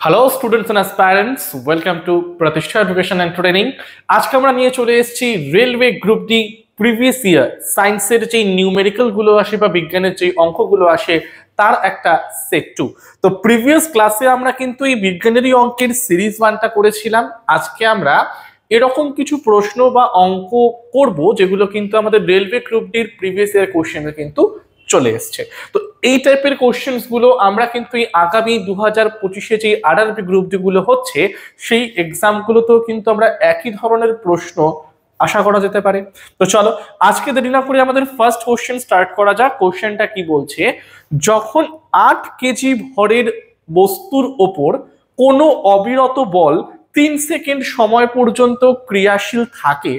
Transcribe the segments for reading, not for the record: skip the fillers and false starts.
Hello students and aspirants, welcome to Pratishtha education and training. আজকে আমরা নিয়ে চলে এসেছি railway group D previous year সায়েন্সের যে নিউমেরিক্যাল গুলো আসে বা বিজ্ঞানের যে অঙ্কগুলো আসে তার একটা সেট টু। তো প্রিভিয়াস ক্লাসে আমরা কিন্তু এই বিজ্ঞানেরই অঙ্কের সিরিজ ওয়ানটা করেছিলাম। আজকে আমরা এরকম কিছু প্রশ্ন বা অঙ্ক করব যেগুলো কিন্তু আমাদের রেলওয়ে গ্রুপ ডির প্রিভিয়াস ইয়ার কোশ্চেনে কিন্তু চলে এসছে। তো এই টাইপের কোশ্চেন্স গুলো আমরা কিন্তু এই আগামী 2025-এ যে আরআরবি গ্রুপ ডি গুলো হচ্ছে সেই এক্সাম গুলোতেও কিন্তু আমরা একই ধরনের প্রশ্ন আশা করা যেতে পারে। তো চলো আজকে দেরি না করে আমাদের ফার্স্ট কোশ্চেন স্টার্ট করা যাক। কোশ্চেনটা কি বলছে, যখন 8 কেজি ভরের বস্তুর ওপর কোনো অবিরত বল 3 সেকেন্ড সময় পর্যন্ত ক্রিয়াশীল থাকে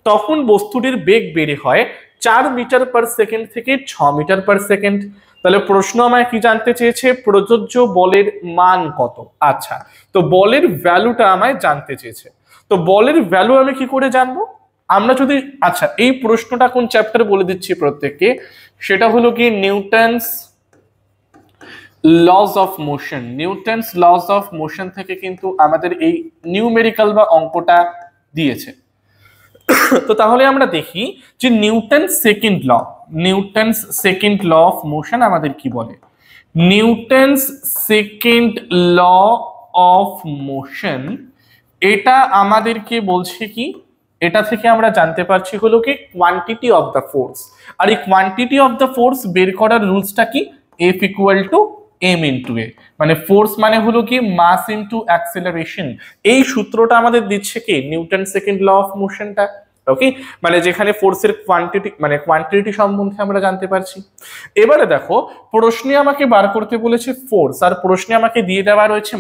তখন বস্তুটির বেগ বেড়ে হয় 4 মিটার পার সেকেন্ড থেকে 6 মিটার পার সেকেন্ড। তাহলে প্রশ্ন আমায় কি জানতে চেয়েছে, প্রযোজ্য বলের মান কত। আচ্ছা, তো বলের ভ্যালুটা আমায় জানতে চেয়েছে। তো বলের ভ্যালু আমি কি করে জানবো, আমরা যদি আচ্ছা এই প্রশ্নটা কোন চ্যাপ্টারে বলে দিচ্ছি প্রত্যেককে, সেটা হলো কি Newton's loss of motion. Newton's loss of motion থেকে কিন্তু আমাদের এই নিউমেরিক্যাল বা অঙ্কটা দিয়েছে। তো তাহলে আমরা দেখি যে Newton second law of motion আমাদের কি বলে। Newton's second law of motion এটা আমাদেরকে বলছে কি, এটা থেকে আমরা জানতে পারছি হলো কি কোয়ান্টিটি অফ দ্য ফোর্স। আর এই কোয়ান্টিটি অফ দ্য ফোর্স বের করার রুলসটা কি, F equal to M into A, মানে ফোর্স মানে হলো কি মাস ইন্টু অ্যাক্সেলারেশন। এই সূত্রটা আমাদের দিচ্ছে কি নিউটন সেকেন্ড ল অফ মোশনটা। ওকে, মানে যেখানে ফোর্সের কোয়ান্টিটি সম্বন্ধে আমরা জানতে পারছি। এবারে দেখো প্রশ্নে আমাকে বার করতে বলেছে ফোর্স, আর প্রশ্নে আমাকে দিয়ে দেওয়া রয়েছে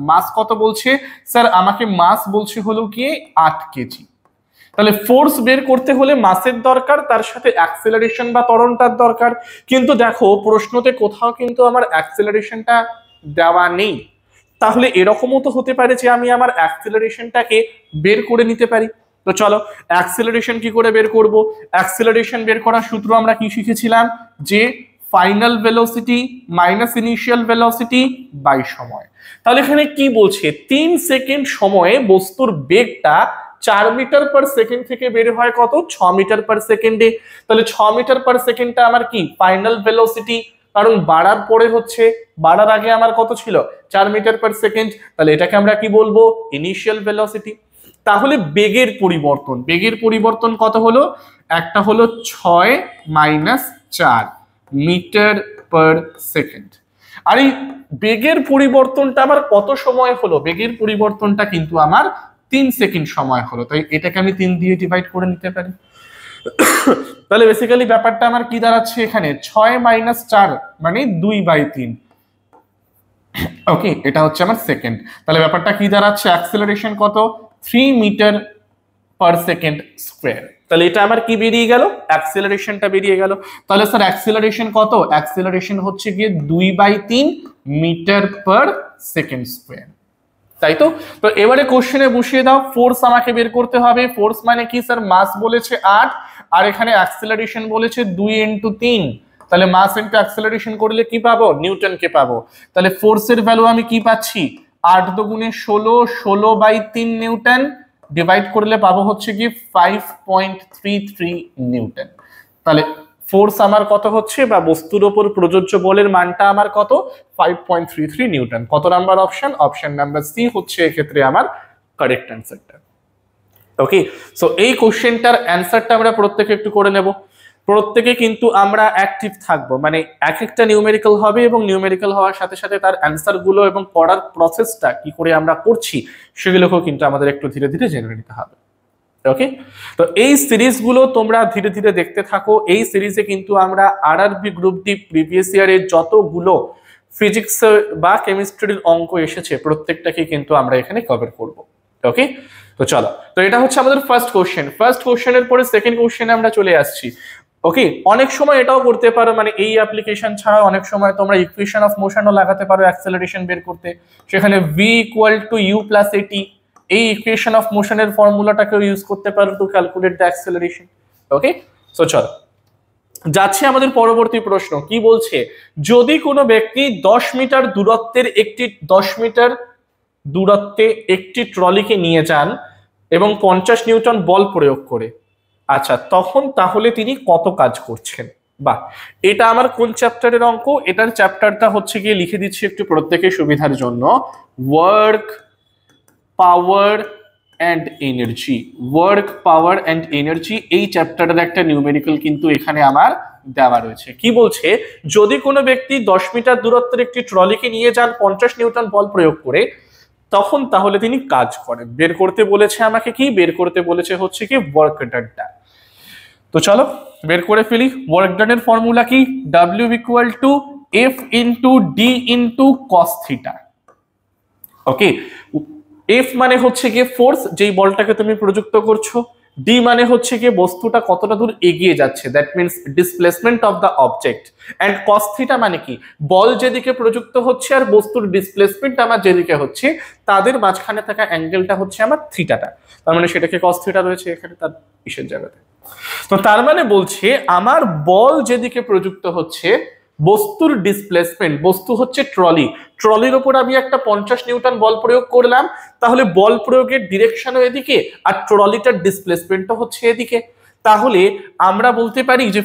মাস কত বলছে স্যার, আমাকে মাস বলছে হলো গিয়ে 8 কেজি। তাহলে ফোর্স বের করতে হলে মাসের দরকার, তার সাথে অ্যাক্সেলারেশন বা ত্বরণটার দরকার। কিন্তু দেখো প্রশ্নতে কোথাও কিন্তু আমার অ্যাক্সেলারেশনটা দেওয়া নেই। তাহলে এরকমও তো হতে পারে যে আমি আমার অ্যাক্সেলারেশনটাকে বের করে নিতে পারি। তো চলো অ্যাক্সেলারেশন কি করে বের করব। অ্যাক্সেলারেশন বের করার সূত্র আমরা কি শিখেছিলাম, যে final velocity minus initial velocity by সময়। তাহলে এখানে কি বলছে, 3 সেকেন্ড সময়ে বস্তুর বেগটা 4 মিটার পার সেকেন্ড থেকে বের হয় কত, 6 মিটার পার সেকেন্ডে। তাহলে 6 মিটার পার সেকেন্ডটা আমার কি ফাইনাল ভেলোসিটি, কারণ বাড়ার পরে হচ্ছে, বাড়ার আগে আমার কত ছিল 4 মিটার পার সেকেন্ড। তাহলে এটাকে আমরা কি বলবো, ইনিশিয়াল ভেলোসিটি। তাহলে বেগের পরিবর্তন কত হলো, একটা হলো 6 মাইনাস 4 মিটার পার সেকেন্ড। আর এই বেগের পরিবর্তনটা আমার কত সময় হলো, বেগের পরিবর্তনটা কিন্তু আমার 3 সেকেন্ড সময় হলো। তাই এটাকে আমি 3 দিয়ে ডিভাইড করে নিতে পারি। তাহলে বেসিক্যালি ব্যাপারটা আমার কি দাঁড়াচ্ছে, এখানে 6 মাইনাস 4 মানে 2/3। ওকে, এটা হচ্ছে আমার সেকেন্ড। তাহলে ব্যাপারটা কি দাঁড়াচ্ছে, অ্যাক্সেলারেশন কত, 3 মিটার পার সেকেন্ড স্কোয়ার। তাহলে এটা আমার কি বেরিয়ে গেল, অ্যাক্সেলারেশনটা বেরিয়ে গেল। তাহলে স্যার অ্যাক্সেলারেশন কত, অ্যাক্সেলারেশন হচ্ছে গিয়ে 2/3 মিটার পার সেকেন্ড স্কোয়ার। তাই তো। তো এবারে কোশ্চেনে বসিয়ে দাও, ফোর্স আমাকে বের করতে হবে। ফোর্স মানে কি স্যার, মাস বলেছে 8 আর এখানে অ্যাক্সেলারেশন বলেছে 2 ইন্টু 3। তাহলে মাস ইন্টু অ্যাক্সেলারেশন করলে কি পাবো, নিউটনকে পাবো। তাহলে ফোর্সের ভ্যালু আমি কি পাচ্ছি, 8 দুগুণে 16, 16/3 নিউটন, ডিভাইড করলে পাবো হচ্ছে কি 5.33 নিউটন। তাহলে ফোর্স আমার কত হচ্ছে, বা বস্তুর উপর প্রযোজ্য বলের মানটা আমার কত, 5.33 নিউটন। কত number option, option number C হচ্ছে এক্ষেত্রে আমার কারেক্ট অ্যান্সারটা। ওকে, সো এই কোশ্চেনটার অ্যান্সারটা আমরা প্রত্যেকে একটু করে নেব। প্রত্যেকে কিন্তু আমরা অ্যাক্টিভ থাকবো, মানে এক একটা নিউমেরিক্যাল হবে এবং নিউমেরিক্যাল হওয়ার সাথে সাথে তার অ্যান্সার গুলো এবং পড়ার প্রসেসটা কি করে আমরা করছি সেগুলোকেও কিন্তু আমাদের একটু ধীরে ধীরে জেনে নিতে হবে। ওকে, তো এই সিরিজগুলো তোমরা ধীরে ধীরে দেখতে থাকো। এই সিরিজে কিন্তু আমরা আরআরবি গ্রুপ ডি প্রিভিয়াস ইয়ারের যতগুলো ফিজিক্স বা কেমিস্ট্রির অঙ্ক এসেছে প্রত্যেকটাকে কিন্তু আমরা এখানে কভার করব। ওকে, তো চলো, তো এটা হচ্ছে আমাদের ফার্স্ট কোশ্চেন। ফার্স্ট কোশ্চেনের পরে সেকেন্ড কোশ্চেনে আমরা চলে আসছি। ওকে, অনেক সময় এটাও করতে পারো, মানে এই অ্যাপ্লিকেশন ছাড়াও অনেক সময় তোমরা ইকুয়েশন অফ মোশনও লাগাতে পারো অ্যাক্সেলারেশন বের করতে। সেখানে v equal to u plus at, এই ইকুয়েশন অফ মোশনের ফর্মুলাটাকেও ইউজ করতে পারো to calculate the acceleration. Okay, so চলো যাচ্ছে আমাদের পরবর্তী প্রশ্ন কি বলছে, যদি কোনো ব্যক্তি 10 মিটার দূরত্বে একটি ট্রলিকে নিয়ে যান এবং 50 নিউটন বল প্রয়োগ করে, আচ্ছা তখন তাহলে তিনি কত কাজ করছেন? বা এটা আমার কোন চ্যাপ্টারের অঙ্ক? এটার চ্যাপ্টারটা হচ্ছে গিয়ে লিখে দিচ্ছি একটু প্রত্যেকের সুবিধার জন্য, work power and energy. Work power and energy এই চ্যাপ্টারের একটা নিউমেরিক্যাল কিন্তু এখানে আমার দেওয়া রয়েছে। কি বলছে, যদি কোনো ব্যক্তি 10 মিটার দূরত্বের একটি ট্রলিকে নিয়ে যান 50 নিউটন বল প্রয়োগ করে, তখন তাহলে তিনি কাজ করেন। বের করতে বলেছে আমাকে, কি বের করতে বলেছে হচ্ছে কি ওয়ার্ক ডানটা। তো চলো বের করে ফেলি। ওয়ার্ক ডানের ফর্মুলা কি, W equal to F into D into cos theta. Okay, F মানে হচ্ছে গিয়ে ফোর্স, যেই বলটাকে তুমি প্রযুক্ত করছো। ডি মানে হচ্ছে গিয়ে বস্তুটা কতটা দূর এগিয়ে যাচ্ছে, that means displacement of the object. And cos theta মানে কি, বল যেদিকে প্রযুক্ত হচ্ছে আর বস্তুর ডিসপ্লেসমেন্ট আমার যেদিকে হচ্ছে, তাদের মাঝখানে থাকা অ্যাঙ্গেলটা হচ্ছে আমার থিটাটা। তার মানে সেটাকে কস থিটা রয়েছে এখানে তার কিসের জায়গাতে। তো তার মানে বলছে আমার বল যেদিকে প্রযুক্ত হচ্ছে, বস্তুর ডিসপ্লেসমেন্ট, বস্তু হচ্ছে ট্রলি, ট্রলির উপর আমি একটা 50 নিউটন বল প্রয়োগ করলাম, তাহলে বল প্রয়োগের ডিরেকশনও এদিকে আর ট্রলিটার ডিসপ্লেসমেন্টও হচ্ছে এদিকে। তাহলে আমরা বলতে পারি যে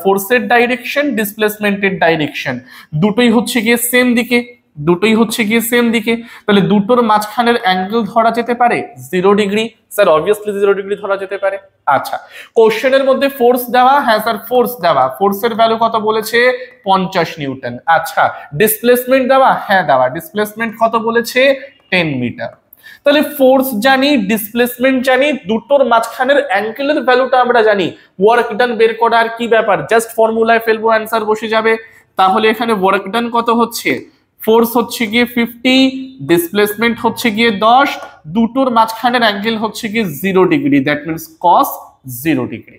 ফোর্সের ডাইরেকশন, ডিসপ্লেসমেন্টের ডাইরেকশন দুটোই হচ্ছে গিয়ে সেম দিকে, তাহলে দুটোর মাঝখানের অ্যাঙ্গেল ধরা যেতে পারে 0 ডিগ্রি। স্যার অবভিয়াসলি 0 ডিগ্রি ধরা যেতে পারে। আচ্ছা, কোশ্চেনের মধ্যে ফোর্স দেওয়া, হ্যাঁ স্যার ফোর্স দেওয়া, ফোর্সের ভ্যালু কত বলেছে 50 নিউটন। আচ্ছা, ডিসপ্লেসমেন্ট দেওয়া, হ্যাঁ দেওয়া, ডিসপ্লেসমেন্ট কত বলেছে 10 মিটার। তাহলে ফোর্স জানি, ডিসপ্লেসমেন্ট জানি, দুটোর মাঝখানের অ্যাঙ্গেলের ভ্যালুটা আমরা জানি। ওয়ার্ক ডান বের করার কি ব্যাপার, জাস্ট ফর্মুলায় ফেলবো, অ্যান্সার বসে যাবে। তাহলে এখানে ওয়ার্ক ডান কত হচ্ছে, ফোর্স হচ্ছে গিয়ে 50, ডিসপ্লেসমেন্ট হচ্ছে গিয়ে 10, দুটোর মাঝখানের অ্যাঙ্গেল হচ্ছে গিয়ে 0 degree, that means cos 0 degree.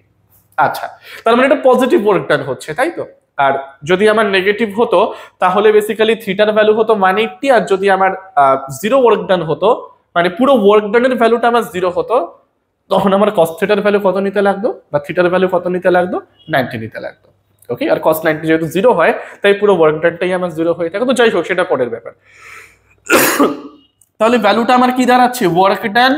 আচ্ছা, তার মানে এটা পজিটিভ ওয়ার্ক ডান হচ্ছে, তাই তো? আর যদি আমার নেগেটিভ হতো তাহলে বেসিক্যালি থিটার ভ্যালু হতো 180, আর যদি আমার 0 ওয়ার্ক ডান হতো, মানে পুরো ওয়ার্ক ডানের ভ্যালুটা আমার 0 হতো, তখন আমার কস থিটার ভ্যালু কত নিতে লাগতো, বা থিটার ভ্যালু কত নিতে লাগতো, 90 নিতে লাগতো। ওকে, আর cos 90 যেহেতু 0 হয়, তাই পুরো ওয়ার্ক ডানটাই আমার 0 হয়ে থাকে। তো যাই হোক, সেটা পরের ব্যাপার। তাহলে ভ্যালুটা আমার কি দাঁড়াচ্ছে, ওয়ার্ক ডান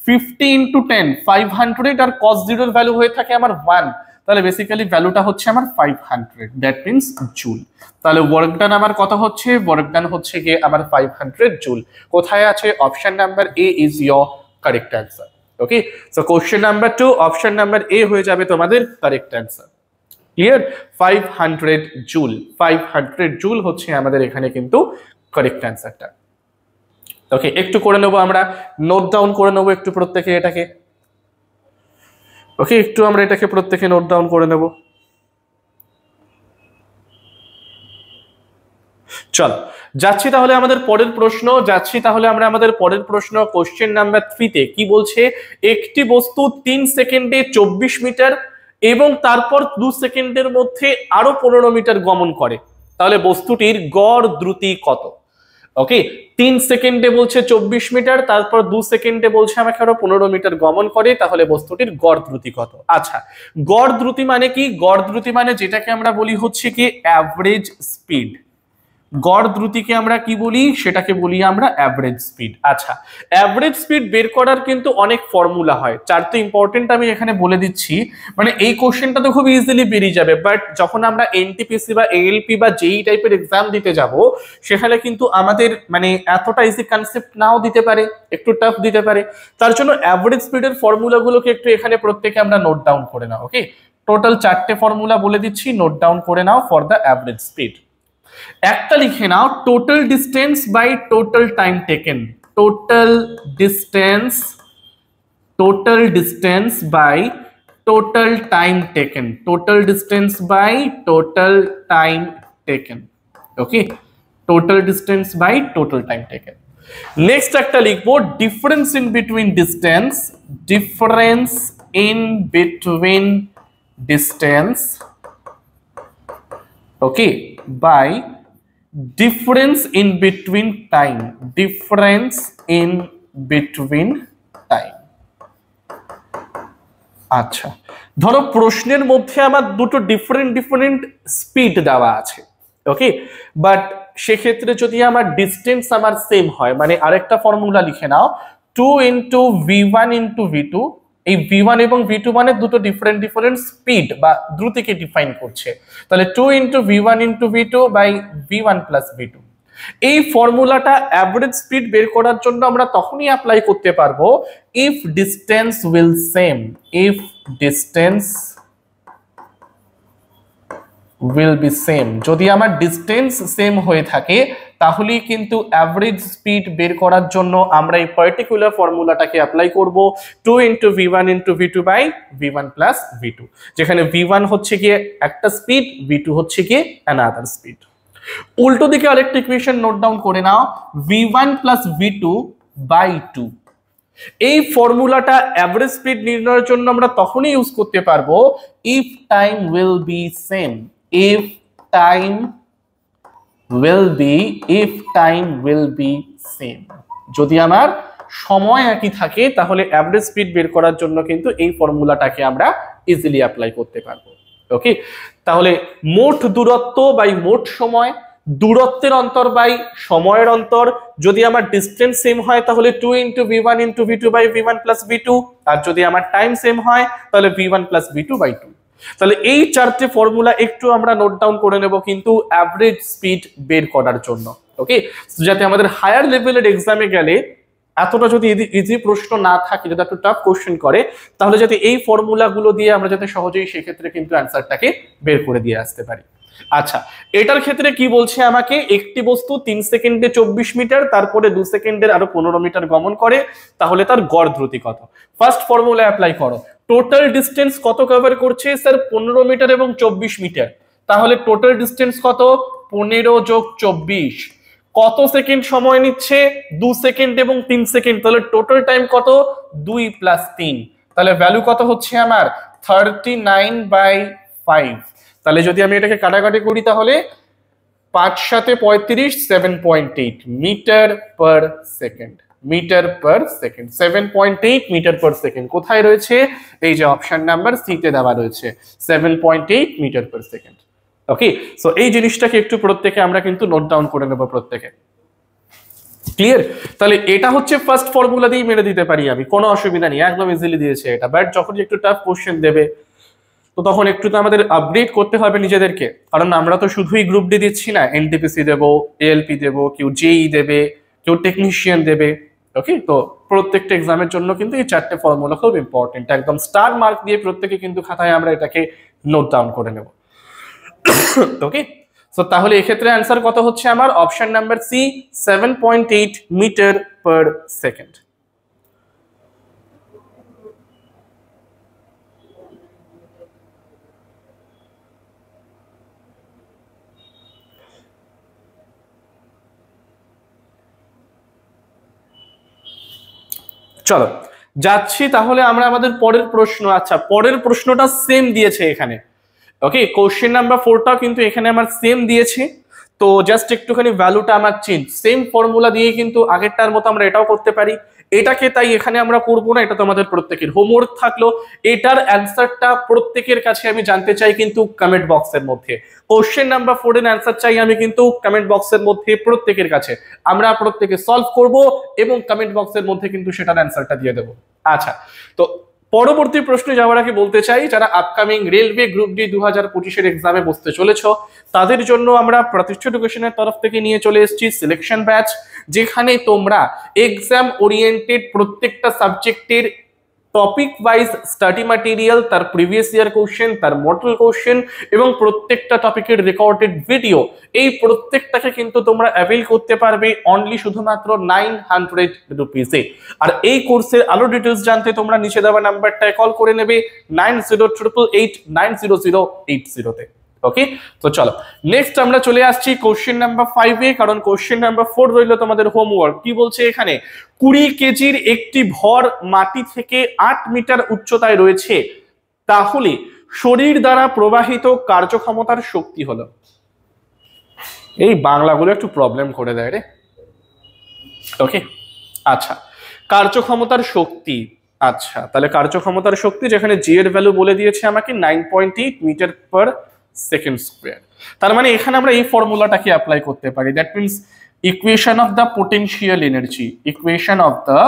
50 ইন্টু 10 500, আর cos 0 এর ভ্যালু হয়ে থাকে আমার 1, তাহলে বেসিক্যালি ভ্যালুটা হচ্ছে আমার 500, দ্যাট মিনস জুল। তাহলে ওয়ার্ক ডান আমার কত হচ্ছে, ওয়ার্ক ডান হচ্ছে গিয়ে আমার 500 জুল। কোথায় আছে, option number A is your correct answer. Okay, so question number 2, option number A হয়ে যাবে তোমাদের correct answer. Clear, 500 joule, 500 joule হচ্ছে আমাদের এখানে কিন্তু কারেক্ট অ্যান্সারটা। ওকে, একটু করে নেবো আমরা, নোট ডাউন করে নেবো একটু প্রত্যেকে এটাকে। ওকে, একটু আমরা এটাকে প্রত্যেকে নোট ডাউন করে নেব। চল যাচ্ছি তাহলে আমাদের পরের প্রশ্ন, কোশ্চেন নাম্বার 3 তে কি বলছে, একটি বস্তু 3 সেকেন্ডে 24 মিটার এবং তারপর 2 সেকেন্ডের মধ্যে আরো 15 মিটার গমন করে, তাহলে বস্তুটির গড় দ্রুতি কত? ওকে, 3 সেকেন্ডে বলছে 24 মিটার, তারপর 2 সেকেন্ডে বলছে আমাকে আরো 15 মিটার গমন করে, তাহলে বস্তুটির গড় দ্রুতি কত? আচ্ছা, গড় দ্রুতি মানে কি, গড় দ্রুতি মানে যেটাকে আমরা বলি হচ্ছে কি অ্যাভারেজ স্পিড। গড় দ্রুতিকে আমরা কি বলি, সেটাকে বলি আমরা অ্যাভারেজ স্পিড। আচ্ছা, অ্যাভারেজ স্পিড বের করার কিন্তু অনেক ফর্মুলা হয়, চারটে ইম্পর্টেন্ট আমি এখানে বলে দিচ্ছি। মানে এই কোশ্চেনটা তো খুব ইজিলি বেরিয়ে যাবে, বাট যখন আমরা এনটিপিসি বা এএলপি বা যেই টাইপের এক্সাম দিতে যাব, সেখানে কিন্তু আমাদের মানে এতটা ইজি কনসেপ্ট নাও দিতে পারে, একটু টাফ দিতে পারে। তার জন্য অ্যাভারেজ স্পিডের ফর্মুলাগুলোকে একটু এখানে প্রত্যেকে আমরা নোট ডাউন করে নাও। ওকে, টোটাল 4টে ফর্মুলা বলে দিচ্ছি, নোট ডাউন করে নাও ফর দ্য অ্যাভারেজ স্পিড। একটা লিখে নাও, total distance by total time taken, total distance by total time taken, total distance by total time taken. Okay, total distance by total time taken. Next একটা লিখবো, difference in between distance, difference in between distance, okay, by difference in between time, difference in between time. আচ্ছা, ধরো প্রশ্নের মধ্যে আমার দুটো different speed দেওয়া আছে, ওকে, বাট সেক্ষেত্রে যদি আমার ডিস্টেন্স আমার সেম হয়, মানে আরেকটা ফর্মুলা লিখে নাও, 2 ইন্টু V1 ইন্টু V2। এই V1 এবং V2 মানে দুটো ডিফারেন্ট স্পিড বা দ্রুতিকে ডিফাইন করছে, তাহলে 2 into V1 into V2 by V1 plus V2। এই ফর্মুলাটা অ্যাভারেজ স্পিড বের করার জন্য আমরা তখনই অ্যাপ্লাই করতে পারবো if distance will same, if distance will be same. যদি আমার ডিসটেন্স সেম হয়ে থাকে তাহলেই কিন্তু অ্যাভারেজ স্পিড বের করার জন্য আমরা এই পার্টিকুলার ফর্মুলাটাকে অ্যাপ্লাই করব, 2 into V1 into V2 by V1 plus V2, যেখানে V1 হচ্ছে গিয়ে একটা স্পিড, V2 হচ্ছে গিয়ে অ্যানাদার স্পিড। উল্টো দিকে আরেকটা ইকুয়েশন নোট ডাউন করে নাও, V1 প্লাস V2 বাই 2। এই ফর্মুলাটা অ্যাভারেজ স্পিড নির্ণয়ের জন্য আমরা তখনই ইউজ করতে পারবো if time will be same, if time will be same. যদি আমার সময় একই থাকে তাহলে অ্যাভারেজ স্পিড বের করার জন্য কিন্তু এই ফর্মুলাটাকে আমরা ইজিলি অ্যাপ্লাই করতে পারবো, ওকে। তাহলে মোট দূরত্ব বাই মোট সময়, দূরত্বের অন্তর বাই সময়ের অন্তর, যদি আমার ডিসটেন্স সেম হয় তাহলে 2 into V1 into V2 by V1 plus V2, আর যদি আমার টাইম সেম হয় তাহলে V1 প্লাস V2 বাই 2। তাহলে এই চারটে ফর্মুলা একটু আমরা নোট ডাউন করে নেব কিন্তু অ্যাভারেজ স্পিড বের করার জন্য, ওকে, যাতে আমাদের হায়ার লেভেলের এক্সামে গেলে এতটা যদি ইজি প্রশ্ন না থাকে, যদি একটু টাফ কোশ্চেন করে, তাহলে যাতে এই ফর্মুলাগুলো দিয়ে আমরা যাতে সহজেই সেক্ষেত্রে কিন্তু অ্যান্সারটাকে বের করে দিয়ে আসতে পারি। আচ্ছা, এটার ক্ষেত্রে কি বলছে আমাকে, একটি বস্তু 3 সেকেন্ডে 24 মিটার, তারপরে 2 সেকেন্ডের আরো 15 মিটার গমন করে, তাহলে তার গড় দ্রুতি কত? ফার্স্ট ফর্মুলা অ্যাপ্লাই করো। টোটাল ডিস্টেন্স কত কভার করছে স্যার? 15 মিটার এবং 24 মিটার, তাহলে টোটাল ডিস্টেন্স কত? 15 যোগ 24। কত সেকেন্ড সময় নিচ্ছে? 2 সেকেন্ড এবং 3 সেকেন্ড, তাহলে টোটাল টাইম কত? 2 প্লাস 3, তাহলে ভ্যালু কত হচ্ছে আমার? 39/5। তাহলে যদি আমি এটাকে কাটাকাটি করি তাহলে 5 7 35, 7.8 metre per second, metre per second, 7.8 metre per second. কোথায় রয়েছে? এই যে অপশন নাম্বার সি তে দেওয়া রয়েছে 7.8 মিটার পার সেকেন্ড, ওকে। সো এই জিনিসটাকে একটু প্রত্যেকে আমরা কিন্তু নোট ডাউন করে নেব প্রত্যেকে, ক্লিয়ার? তাহলে এটা হচ্ছে ফার্স্ট ফর্মুলা দিয়ে মেরে দিতে পারি আমি, কোনো অসুবিধা নেই, একদম ইজিলি দিয়েছে এটা। বাট যখন একটু টাফ কোশ্চেন দেবে তো তখন একটু তো আমাদের আপডেট করতে হবে নিজেদেরকে, কারণ আমরা তো শুধুই গ্রুপ ডি দিচ্ছি না, এনটিপিসি দেবো, এএলপি দেবো, কেউ জেই দেবে, কেউ টেকনিশিয়ান দেবে, ওকে। তো প্রত্যেকটা এক্সামের জন্য কিন্তু এই চারটে ফর্মুলা খুব ইম্পর্টেন্ট, একদম স্টার মার্ক দিয়ে প্রত্যেকে কিন্তু খাতায় আমরা এটাকে নোট ডাউন করে নেব, ওকে। সো তাহলে এক্ষেত্রে অ্যান্সার কত হচ্ছে আমার? Option number C, 7.8 metre per second. চলো যাচ্ছি তাহলে আমরা আমাদের পরের প্রশ্ন। আচ্ছা, পরের প্রশ্নটা সেম দিয়েছে এখানে, ওকে। কোশ্চেন নাম্বার 4টা কিন্তু এখানে আমার সেম দিয়েছে, তো জাস্ট একটুখানি ভ্যালুটা আমার চেঞ্জ, সেম ফর্মুলা দিয়ে কিন্তু আগেরটার মতো আমরা এটাও করতে পারি, এটাকে তাই এখানে আমরা করবো না, এটা তো আমাদের প্রত্যেকের হোমওয়ার্ক থাকলো। এটার অ্যান্সারটা প্রত্যেকের কাছে আমি জানতে চাই কিন্তু কমেন্ট বক্সের মধ্যে। কোশ্চেন নাম্বার 4 এর অ্যান্সার চাই আমি কিন্তু কমেন্ট বক্সের মধ্যে প্রত্যেকের কাছে, আমরা প্রত্যেকে সলভ করব এবং কমেন্ট বক্সের মধ্যে কিন্তু সেটার অ্যান্সারটা দিয়ে দেবো। আচ্ছা, তো পরবর্তী প্রশ্নে যাওয়ার আগে বলতে চাই, যারা আপকামিং রেলওয়ে গ্রুপ ডি 2025-এর এক্সামে বসতে চলেছ তাদের জন্য আমরা প্রতিষ্ঠা এডুকেশনের তরফ থেকে নিয়ে চলে এসেছি সিলেকশন ব্যাচ, যেখানে তোমরা এক্সাম ওরিয়েন্টেড প্রত্যেকটা সাবজেক্টের টপিক ওয়াইজ স্টাডি ম্যাটেরিয়াল, তার প্রিভিয়াস ইয়ার কোশ্চেন, তার মডেল কোশ্চেন এবং প্রত্যেকটা টপিকের রেকর্ডেড ভিডিও, এই প্রত্যেকটাকে কিন্তু তোমরা অ্যাভেল করতে পারবে অনলি শুধুমাত্র 900 রুপিসে। আর এই কোর্সের আরো ডিটেলস জানতে তোমরা নিচে দেওয়া নাম্বারটায় কল করে নেবে 9088890080 তে, ওকে। তো চলো নেক্সট আমরা চলে আসছি কোশ্চেন নাম্বার 5 এ, কারণ কোশ্চেন নাম্বার 4 রইল তোমাদের হোমওয়ার্ক। কি বলছে এখানে? 20 কেজির একটি ভর মাটি থেকে 8 মিটার উচ্চতায় রয়েছে, তাহলে শরীর দ্বারা প্রবাহিত কার্যক্ষমতার শক্তি হলো। এই বাংলাগুলো একটু প্রবলেম করে দেয় রে, ওকে। আচ্ছা, কার্যক্ষমতার শক্তি আচ্ছা, তাহলে কার্যক্ষমতার শক্তি যেখানে জি এর ভ্যালু বলে দিয়েছে আমাকে 9.8 মিটার পার সেকেন্ড স্কোয়ার। তার মানে এখানে আমরা এই ফর্মুলাটাকে অ্যাপ্লাই করতে পারি। That means equation of the potential energy, equation of the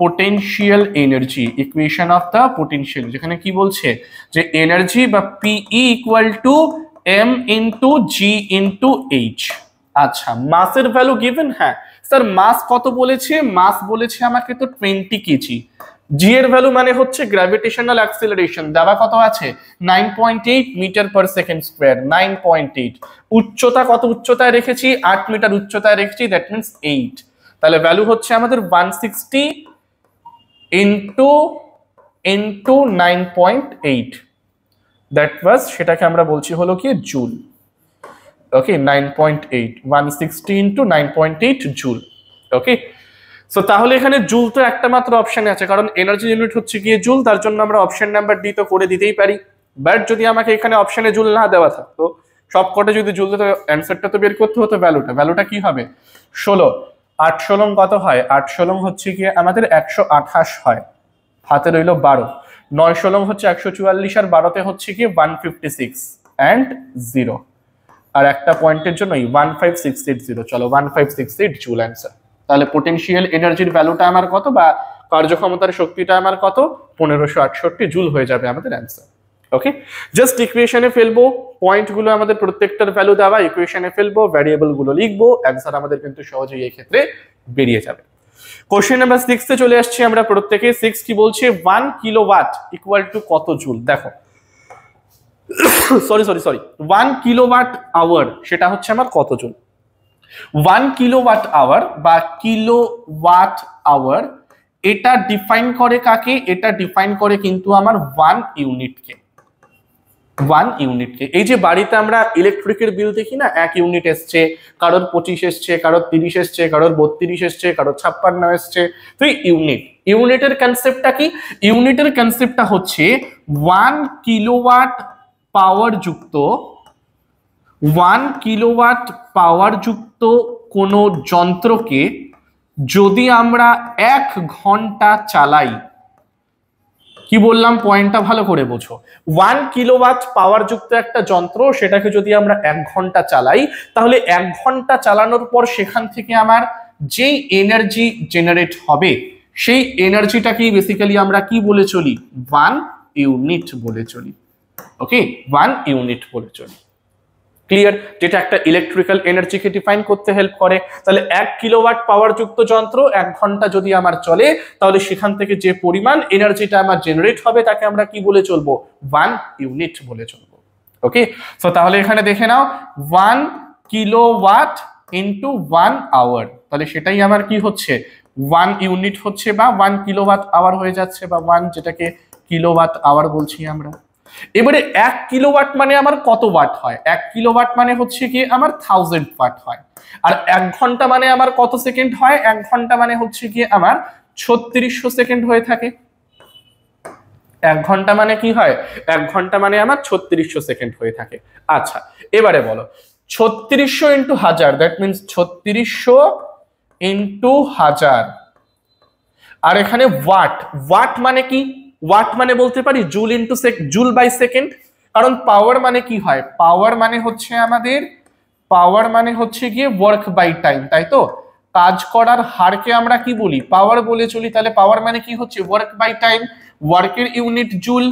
potential energy, equation of the potential, যেখানে কি বলছে যে এনার্জি বা PE equal to M into G into H. আচ্ছা, মাসের ভ্যালু গিভেন, হ্যাঁ স্যার মাস কত বলেছে, মাস বলেছে আমাকে তো 20 কেজি। জি এর ভ্যালু মানে হচ্ছে গ্র্যাভিটেশনাল অ্যাক্সিলারেশন, দেওয়া কত আছে 9.8 মিটার পার সেকেন্ড স্কোয়ার, 9.8। উচ্চতা কত উচ্চতায় রেখেছি, 8 মিটার উচ্চতায় রেখেছি, দ্যাট মিনস 8। তাহলে ভ্যালু হচ্ছে আমাদের 160 ইন্টু 9.8, দ্যাট ওয়াজ, সেটাকে আমরা বলছি হলো কি জুল। ওকে, 9.8, 160 ইন্টু 9.8 জুল। ওকে, সো তাহলে এখানে জুল তো একটা মাত্র অপশনে আছে, কারণ এনার্জি ইউনিট হচ্ছে গিয়ে জুল, তার জন্য আমরা অপশন নাম্বার ডি তো করে দিতেই পারি। বাট যদি আমাকে এখানে অপশনে জুল না দেওয়া থাকতো, সব কটা যদি জুল দিত, অ্যান্সারটা তো বের করতে হতো ভ্যালুটা কি হবে 16। 8 16 কত হয়, 8 16 হচ্ছে গিয়ে আমাদের 128 হয়, হাতে রইল 12। 9 16 হচ্ছে 144, আর 12তে হচ্ছে গিয়ে 156 অ্যান্ড 0, আর একটা পয়েন্টের জন্যই 15680। চলো 1568 জুল অ্যান্সার। তাহলে পোটেনশিয়াল এনার্জির ভ্যালুটা আমার কত, বা কার্যক্ষমতার শক্তিটা আমার কত, 1568 জুল হয়ে যাবে আমাদের অ্যান্সার। ওকে, জাস্ট ইকুয়েশনে ফেলবো, পয়েন্ট গুলো আমাদের প্রত্যেকটার ভ্যালু দেওয়া, ইকুয়েশনে ফেলবো, ভ্যারিয়েবল গুলো লিখবো, অ্যান্সার আমাদের কিন্তু সহজেই এই ক্ষেত্রে বেরিয়ে যাবে। কোশ্চেন নাম্বার 6 এ চলে আসছি আমরা প্রত্যেকে। 6 কি বলছে, 1 কিলোওয়াট ইকুয়াল টু কত জুল। দেখো সরি 1 কিলোওয়াট আওয়ার সেটা হচ্ছে আমার কত জুল। 1 কিলোওয়াট আওয়ার বা কিলোওয়াট আওয়ার, এটা ডিফাইন করে কাকে, এটা ডিফাইন করে কিন্তু আমার 1 ইউনিটকে। 1 ইউনিটকে, এই যে বাড়িতে আমরা ইলেকট্রিকের বিল দেখি না, 1 ইউনিট এসছে, কারোর 25 এসছে, কারোর 30 এসছে, কারোর 32 এসছে, কারোর 56 এসছে। তো ইউনিটের কনসেপ্টটা কি, ইউনিটের কনসেপ্টটা হচ্ছে 1 কিলোওয়াট পাওয়ার যুক্ত 1 কিলোওয়াট পাওয়ার যুক্ত কোনো যন্ত্রকে যদি আমরা 1 ঘন্টা চালাই, কি বললাম পয়েন্টটা ভালো করে বোঝো, 1 কিলোওয়াট পাওয়ার যুক্ত একটা যন্ত্র, সেটাকে যদি আমরা 1 ঘন্টা চালাই, তাহলে 1 ঘন্টা চালানোর পর সেখান থেকে আমার যেই এনার্জি জেনারেট হবে, সেই এনার্জিটাকেই বেসিক্যালি আমরা কি বলে চলি, 1 ইউনিট বলে চলি। ওকে, 1 ইউনিট বলে চলি। ক্লিয়ার, যেটা একটা ইলেকট্রিক্যাল এনার্জিকে ডিফাইন করতে হেল্প করে। তাহলে 1 কিলোওয়াট পাওয়ার যুক্ত যন্ত্র 1 ঘন্টা যদি আমার চলে, তাহলে সেখান থেকে যে পরিমাণ এনার্জিটা আমার জেনারেট হবে, তাকে আমরা কি বলে চলবো, 1 ইউনিট বলে চলবো। ওকে, সো তাহলে এখানে দেখে নাও 1 কিলোওয়াট ইন্টু 1 আওয়ার, তাহলে সেটাই আমার কি হচ্ছে 1 ইউনিট হচ্ছে, বা 1 কিলোওয়াট আওয়ার হয়ে যাচ্ছে, বা 1 যেটাকে কিলোওয়াট আওয়ার বলছি আমরা। এবারে 1 কিলোওয়াট মানে আমার কত ওয়াট হয়, 1 কিলোওয়াট মানে হচ্ছে কি আমার 1000 ওয়াট হয়। আর 1 ঘন্টা মানে আমার কত সেকেন্ড হয়, 1 ঘন্টা মানে হচ্ছে কি আমার 3600 সেকেন্ড হয়ে থাকে। 1 ঘন্টা মানে কি হয়, 1 ঘন্টা মানে আমার 3600 সেকেন্ড হয়ে থাকে। আচ্ছা, এবারে বলো 3600 ইন্টু 1000, দ্যাট মিনস 3600 ইন্টু 1000, আর এখানে ওয়াট মানে কি, ওয়াট মানে বলতে পারি joule into joule by second, কারণ পাওয়ার মানে কি হয়, পাওয়ার মানে হচ্ছে গিয়ে ওয়ার্ক বাই টাইম, তাই তো, কাজ করার হারকে আমরা কি বলি, পাওয়ার বলে চলি। তাহলে পাওয়ার মানে কি হচ্ছে ওয়ার্ক বাই টাইম, ওয়ার্কের ইউনিট জুল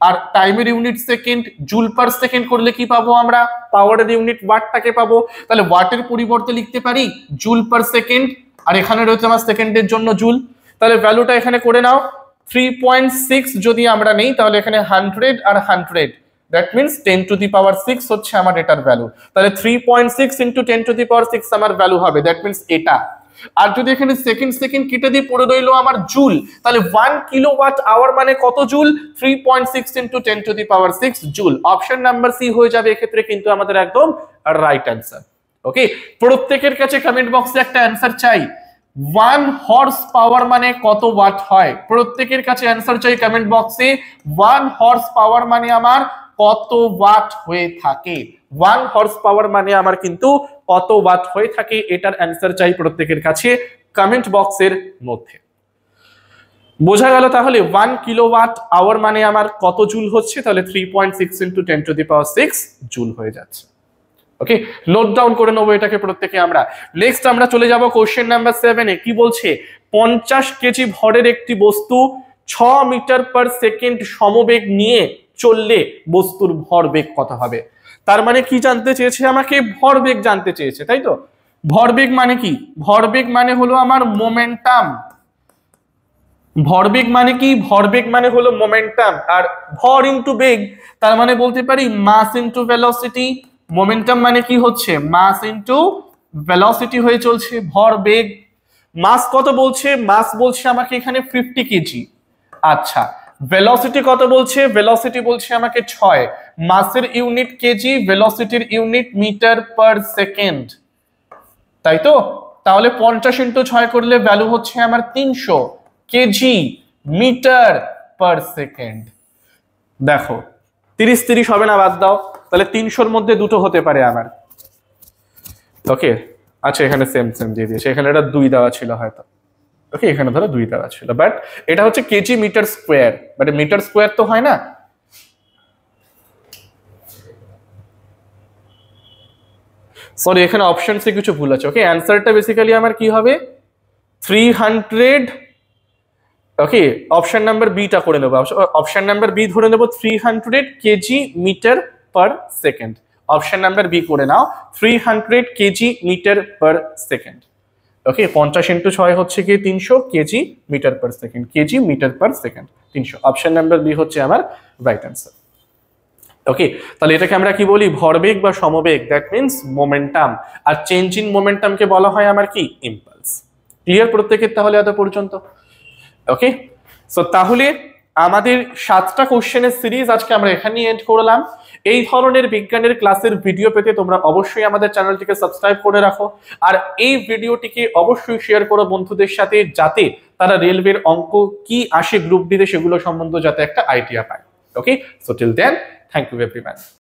আর টাইমের unit second, joule per second করলে কি পাবো আমরা, পাওয়ারের ইউনিট ওয়াটটাকে পাবো। তাহলে ওয়াটের পরিবর্তে লিখতে পারি জুল পার সেকেন্ড, আর এখানে রয়েছে আমার সেকেন্ডের জন্য জুল। তাহলে ভ্যালুটা এখানে করে নাও, 3.6 যদি আমরা নেই, তাহলে এখানে 100 আর 100, that means 10 to the power 6 হচ্ছে আমার এটার ভ্যালু। তাহলে 3.6 ইন্টু 10 টু দি পাওয়ার 6 আমার ভ্যালু হবে, দ্যাট মিনস এটা। আর যদি এখানে সেকেন্ড কেটে দিয়ে পড়ে রইলো আমার জুল, তাহলে 1 কিলোওয়াট আওয়ার মানে কত joule, 3.6 into 10 to the power 6 joule. Option number C হয়ে যাবে এক্ষেত্রে কিন্তু আমাদের একদম রাইট অ্যান্সার। ওকে, প্রত্যেকের কাছে কমেন্ট বক্সে একটা অ্যান্সার চাই, 1 হর্স পাওয়ার মানে কত ওয়াট হয়, প্রত্যেকের কাছে অ্যান্সার চাই কমেন্ট বক্সে। 1 হর্স পাওয়ার মানে আমার কত ওয়াট হয়ে থাকে, 1 হর্স পাওয়ার মানে আমার কিন্তু কত ওয়াট হয়ে থাকে, এটার অ্যান্সার চাই প্রত্যেকের কাছে কমেন্ট বক্সের মধ্যে। বোঝা গেল তাহলে 1 কিলোওয়াট আওয়ার মানে আমার কত জুল হচ্ছে, তাহলে 3.6 × 10⁶ জুল হয়ে যাচ্ছে। ওকে, নোট ডাউন করে নেবো এটাকে প্রত্যেকে আমরা। নেক্সট আমরা চলে যাব কোশ্চেন নাম্বার 7 এ। কি বলছে, 50 কেজি ভরের একটি বস্তু 6 মিটার পার সেকেন্ড সমবেগ নিয়ে চললে বস্তুর ভরবেগ কত হবে। তার মানে কি জানতে চেয়েছে, আমাকে ভরবেগ জানতে চেয়েছে, তাই তো। ভরবেগ মানে কি, ভরবেগ মানে হলো আমার মোমেন্টাম। ভরবেগ মানে কি, ভরবেগ মানে হলো মোমেন্টাম, আর ভর ইনটু বেগ, তার মানে বলতে পারি মাস ইনটু ভেলোসিটি। মোমেন্টাম মানে কি হচ্ছে মাস ইনটু ভেলোসিটি হয়ে চলছে ভরবেগ। মাস কত বলছে, মাস বলছে আমাকে এখানে 50 কেজি। আচ্ছা, ভেলোসিটি কত বলছে, ভেলোসিটি বলছে আমাকে 6। মাসের ইউনিট কেজি, ভেলোসিটির ইউনিট মিটার পার সেকেন্ড, তাই তো। তাহলে 50 × 6 করলে ভ্যালু হচ্ছে আমার 300 কেজি মিটার পার সেকেন্ড। দেখো 30 হবে না, বাদ দাও, তাহলে 300-র মধ্যে দুটো হতে পারে আমার। ওকে, আচ্ছা এখানে সেম দিয়ে দিয়েছে, এখানে এটা 2 দেওয়া ছিল হয়তো। ওকে, এখানে ধরো 2 দেওয়া ছিল, বাট এটা হচ্ছে KG metre square, but metre square তো হয় না। সরি, এখানে অপশনসে কিছু ভুল আছে। ওকে, অ্যান্সারটা বেসিক্যালি আমার কি হবে 300। ওকে, অপশন নাম্বার বিটা করে নেবো, অপশন নাম্বার বি ধরে নেবো 300 KG metre per second. Option number B করে নাও 300 KG metre per second. Okay, 50 × 6 হচ্ছে কি 300 KG metre per second, KG metre per second 300। Option number B হচ্ছে আমার রাইট অ্যান্সার। ওকে, তাহলে এটাকে আমরা কি বলি, ভরবেগ বা সমবেগ, দ্যাট মিনস মোমেন্টাম। আর চেঞ্জ ইন মোমেন্টামকে বলা হয় আমার কি, ইম্পালস। ক্লিয়ার প্রত্যেকের তাহলে এত পর্যন্ত? ওকে, সো তাহলে আমাদের 7টা কোশ্চেনের সিরিজ আজকে আমরা এখানেই এন্ড করলাম। এই ধরনের বিজ্ঞানের ক্লাসের ভিডিও পেতে তোমরা অবশ্যই আমাদের চ্যানেলটিকে সাবস্ক্রাইব করে রাখো, আর এই ভিডিওটিকে অবশ্যই শেয়ার করো বন্ধুদের সাথে, যাতে তারা রেলওয়ের অঙ্ক কি আসে গ্রুপ ডিতে সেগুলো সম্বন্ধে যাতে একটা আইডিয়া পায়। Okay, so till then, thank you everyone.